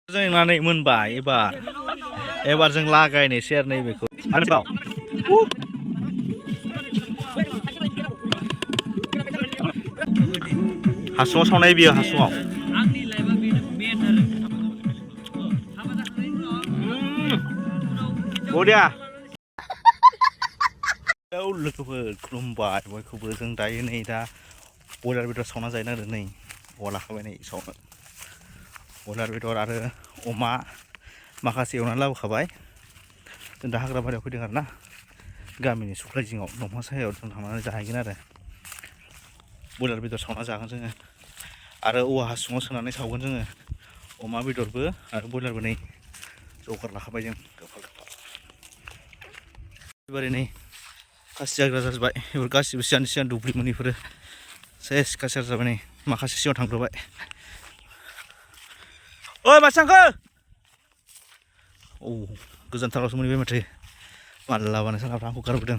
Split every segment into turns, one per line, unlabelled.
जोंनानै मोनबाय एबार जों लागायनोसै आरो नैबेखौ आरोबाव हासुङाव सावनाय बियो हासुङाव बरिया लोगोफोर खुलुमबाय बयखौबो जों दायो नै दा बयलार बेदर सावना जानो नागिरदों नै औवा लाखाबाय नै सावनो बयलार बेदर आरो अमा माखासे एवनानै लाबोखाबाय जों दा हाग्रा बारियाव फैदों आरो ना गामिनि सुख्लाय जिङाव दंफां सायाव जों थांनानै जाहैगोन आरो बयलार बेदर सावना जागोन जोङो आरो औवा हासुङाव सोनानै सावगोन जोङो अमा बेदरबो आरो बयलारबो नै जगार लाखाबाय जों एबारे नै खासि जाग्रा जाजोब्बाय बेफोर गासिबो सिगां दुब्लिमोन बेफोरो सेस खासि जाबाय नै माखासे सिगाङाव थांग्रोबाय ओइ माथो थांखो औ गोजानथारावसो मोनहैबाय माथो मालाबानो सालाफ्रा आंखौ गारबोदों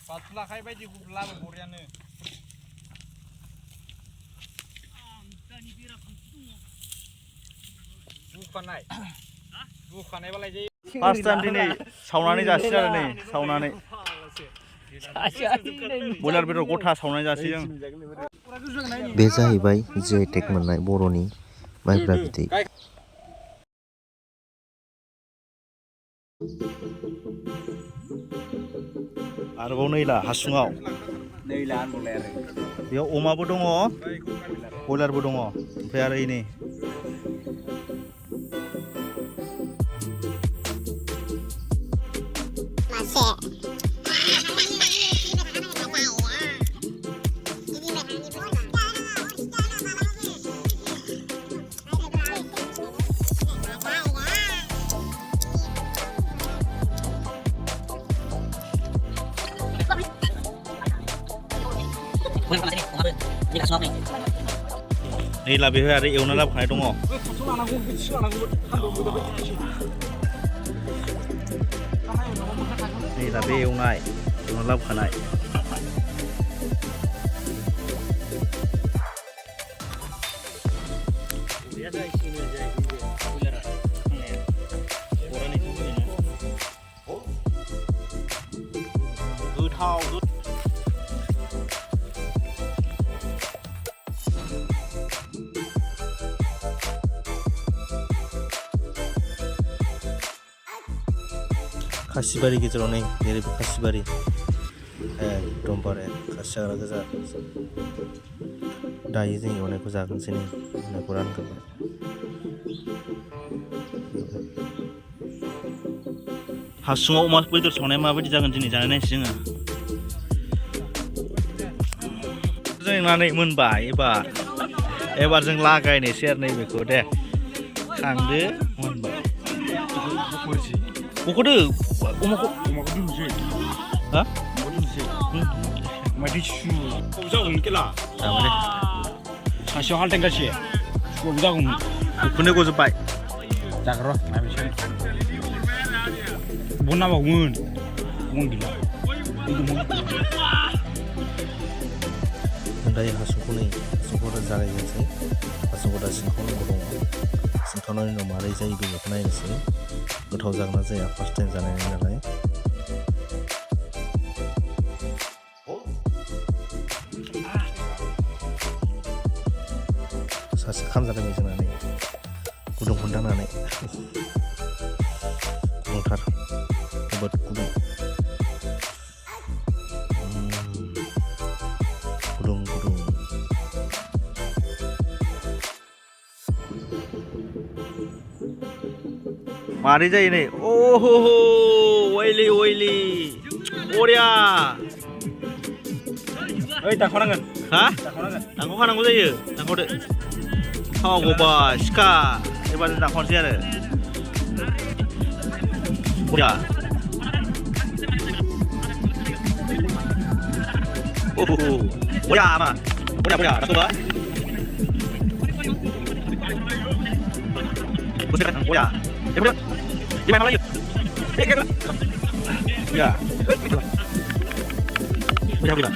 बाथुलाखाय बायदि लाबो बरियानो बुखानायबालाय जायो
फार्स्ट टाइम दिनै सावनानै जासिगोन आरो नै सावनानै बयलार बेदर गथा सावनानै जासिगोन
बे जाहैबाय जि आइ टेग मोननाय बर'नि माइब्रा बिदै
आरोबाव नैला हासुङाव बेयाव अमाबो दङ बयलारबो दङ ओमफ्राय आरो नै नैला बेवहाय आरो एवना लाबोखानाय दङ नैला बे एवना लाबोखानाय गोथाव खासिबारि गेजेराव नै जेरैबो खासिबारि एकदमबारे खासि जाग्रा गोजा दायो जों एवनायखौ जागोनसै नै एवनायखौ रानगोरबाय हासुङाव अमा बेदर संनाया माबायदि जागोन दिनै जानाय नायसै जोङो जोंनानै मोनबाय एबार जों लागायनोसै आरो नैबेखौ दे खांदो मोनबाय बख'दो अमाखौ दोनसै हा
माथो जागौमोन खेला सासेयाव हालटेंगासे जागौमोन
उखुन्दै गजोब्बाय
जागोन र' नायनोसै बन नांबावगौमोन बन गैला
दायो हासुंखौ जागायजेनसै हासुंखौ दा सिनखावनांगौ दङ सिनखावनायनि उनाव मारै जायो बेखौ नायनोसै गोथाव जागोन ना जाया फार्स्ट टाइम जानाय नालाय सासे खामजादों जोंनानै गुदुंखौ दांनानै गुदुंथार जोबोद गुदुं
मारै जायो नै ओहो अइलि बरिया
ओइ दानख'नांगोन
हा दानख'खानांगौ जायो दानख'दो थावागौबा सिखा एबार जों दानख'नोसै आरो बरिया बरिया दानख'बा boriya gimana lagi ya boriya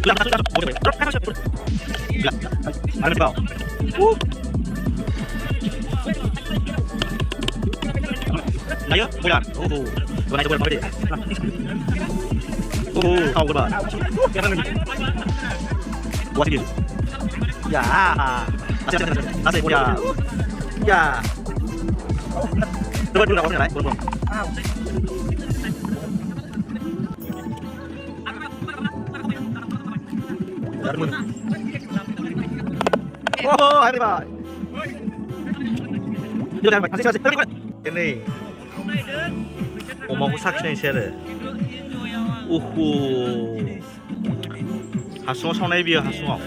Ayo, bola. Oh, bola itu bola apa dia? Oh, tahu bola. Buat dia. Ya, asik bola. Ya. Coba dulu apa bola. Oh, hai bye. Jangan masih. Ini. 어마고 사키는 쉐르. 오호. 하숭어 성나이 비어 하숭어.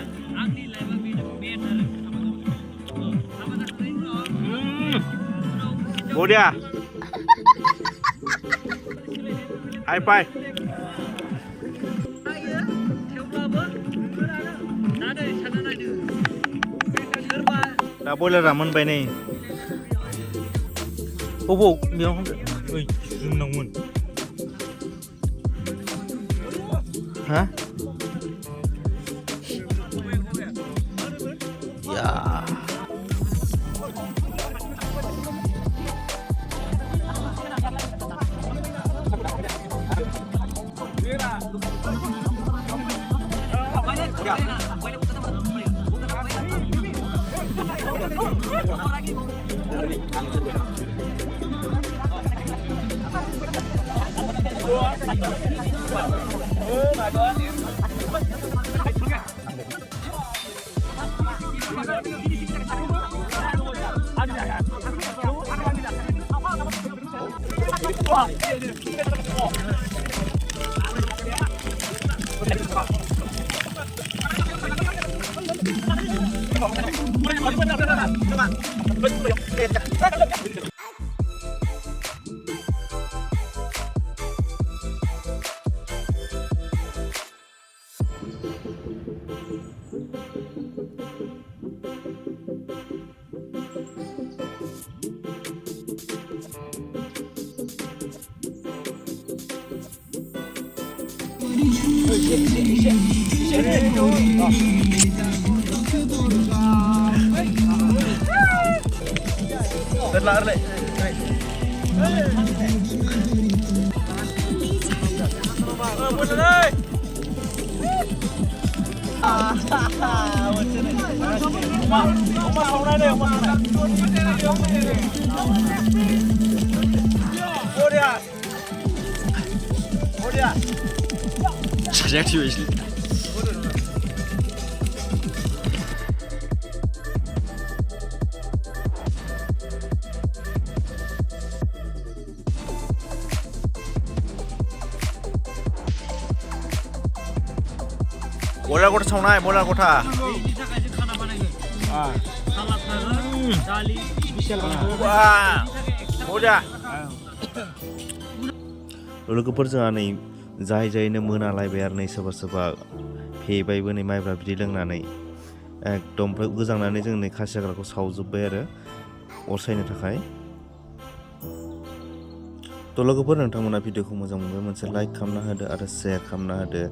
뭐야? 하이파이. 나 볼래라 뭔 바이네. 오보 미용
Oi, senangmun.
Hah? Ya. Terlar le. Saya activate. 몰라 고타 청나이 몰라 고타.
Ah,
와, 보자.
लोगोफोर जोंहा नै जायै जायैनो मोनालायबाय आरो नै सोरबा सोरबा फेबायबो नै माइब्रा बिदै लोंनानै एकदम गोजांनानै जों नै खासि हाग्राखौ सावजोब्बाय आरो अर सायनो थाखाय। थ' लोगोफोर नोंथांमोना भिडिअखौ मोजां मोनबाय मोनसे लाइक खालामना होदो आरो शेयार खालामना होदो।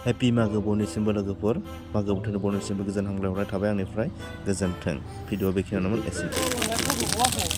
हेपि मागो बयनिसिमबो लोगोफोर मागो बोथोरनि बयनिसिमबो गोजोन हामलायहरनाय थाबाय आंनिफ्राय गोजोन्थों। भिडिअ बेखिनियावनोमोन एसेनोसै।